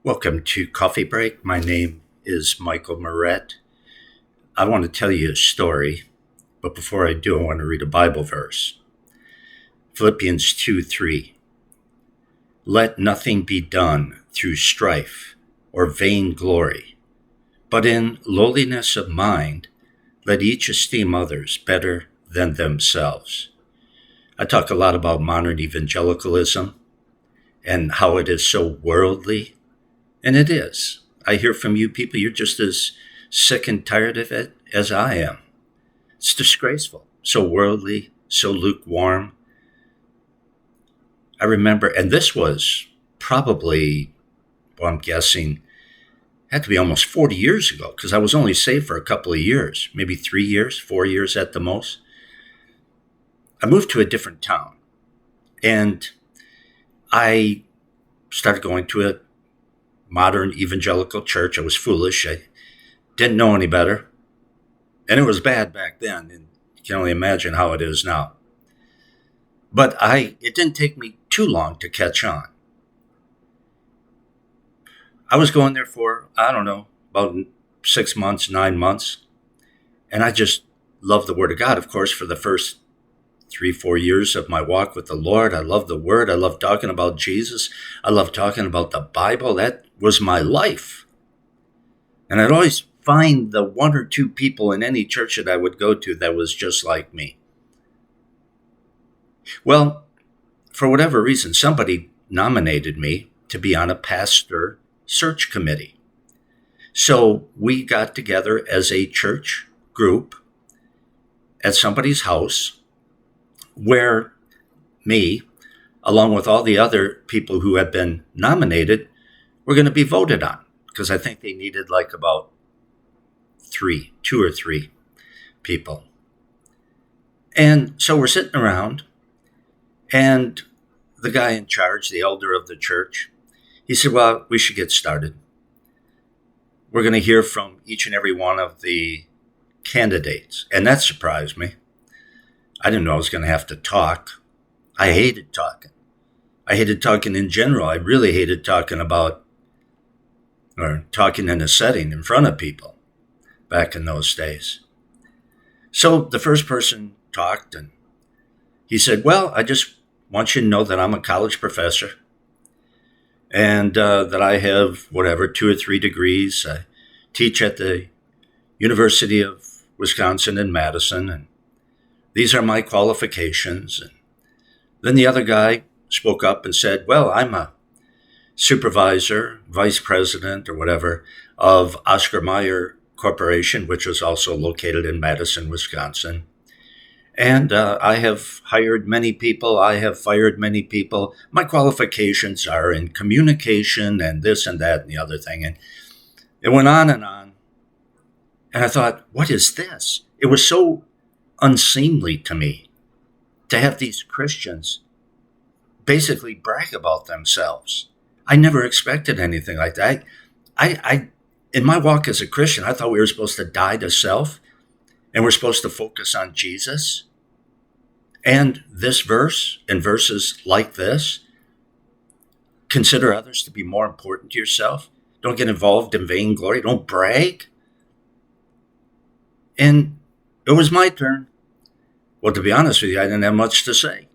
Welcome to Coffee Break. My name is Michael Moret. I want to tell you a story, but before I do, I want to read a Bible verse. Philippians 2:3. Let nothing be done through strife or vain glory, but in lowliness of mind, let each esteem others better than themselves. I talk a lot about modern evangelicalism and how it is so worldly. And it is. I hear from you people, you're just as sick and tired of it as I am. It's disgraceful. So worldly, so lukewarm. I remember, and this was probably, well, I'm guessing, had to be almost 40 years ago, because I was only saved for a couple of years, maybe 3 years, 4 years at the most. I moved to a different town, and I started going to a modern evangelical church. I was foolish. I didn't know any better. And it was bad back then. And you can only imagine how it is now. But it didn't take me too long to catch on. I was going there for, I don't know, about 6 months, 9 months. And I just loved the Word of God, of course, for the first 3-4 years of my walk with the Lord. I love the Word. I love talking about Jesus. I love talking about the Bible. That was my life. And I'd always find the one or two people in any church that I would go to that was just like me. Well, for whatever reason, somebody nominated me to be on a pastor search committee. So we got together as a church group at somebody's house, where me, along with all the other people who have been nominated, were going to be voted on, because I think they needed like about 2 or 3 people. And so we're sitting around, and the guy in charge, the elder of the church, he said, well, we should get started. We're going to hear from each and every one of the candidates. And that surprised me. I didn't know I was going to have to talk. I hated talking. I hated talking in general. I really hated talking in a setting in front of people back in those days. So the first person talked, and he said, well, I just want you to know that I'm a college professor, and that I have 2 or 3 degrees. I teach at the University of Wisconsin in Madison, and these are my qualifications. And then the other guy spoke up and said, well, I'm a supervisor, vice president or whatever of Oscar Mayer Corporation, which is also located in Madison, Wisconsin. And I have hired many people. I have fired many people. My qualifications are in communication and this and that and the other thing. And it went on and on. And I thought, what is this? It was so unseemly to me to have these Christians basically brag about themselves. I never expected anything like that. I in my walk as a Christian, I thought we were supposed to die to self, and we're supposed to focus on Jesus. And this verse and verses like this, consider others to be more important to yourself. Don't get involved in vain glory. Don't brag. And it was my turn. Well, to be honest with you, I didn't have much to say.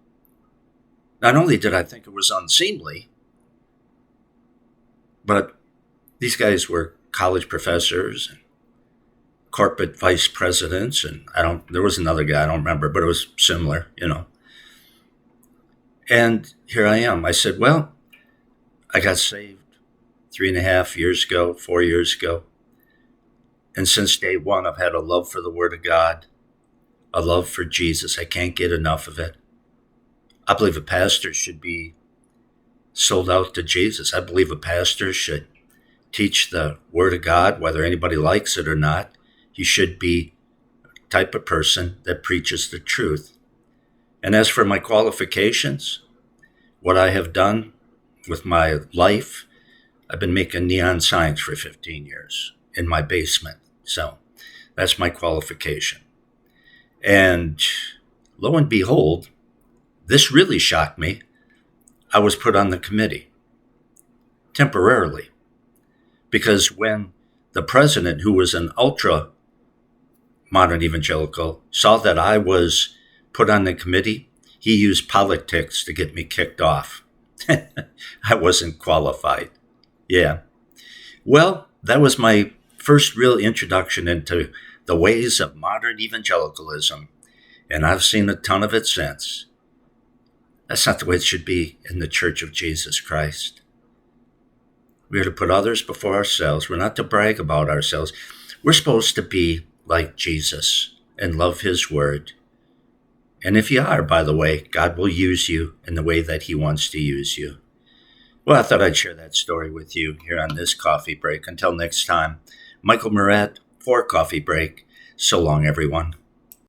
Not only did I think it was unseemly, but these guys were college professors and corporate vice presidents, and there was another guy, I don't remember, but it was similar, And here I am. I said, well, I got saved 3.5 years ago, 4 years ago. And since day one, I've had a love for the Word of God, a love for Jesus. I can't get enough of it. I believe a pastor should be sold out to Jesus. I believe a pastor should teach the Word of God, whether anybody likes it or not. He should be the type of person that preaches the truth. And as for my qualifications, what I have done with my life, I've been making neon signs for 15 years in my basement. So that's my qualification. And lo and behold, this really shocked me. I was put on the committee temporarily. Because when the president, who was an ultra modern evangelical, saw that I was put on the committee, he used politics to get me kicked off. I wasn't qualified. Yeah. Well, that was my first real introduction into the ways of modern evangelicalism, and I've seen a ton of it since. That's not the way it should be in the Church of Jesus Christ. We are to put others before ourselves. We're not to brag about ourselves. We're supposed to be like Jesus and love his word. And if you are, by the way, God will use you in the way that he wants to use you. Well, I thought I'd share that story with you here on this coffee break. Until next time, Michael Murat for Coffee Break. So long, everyone.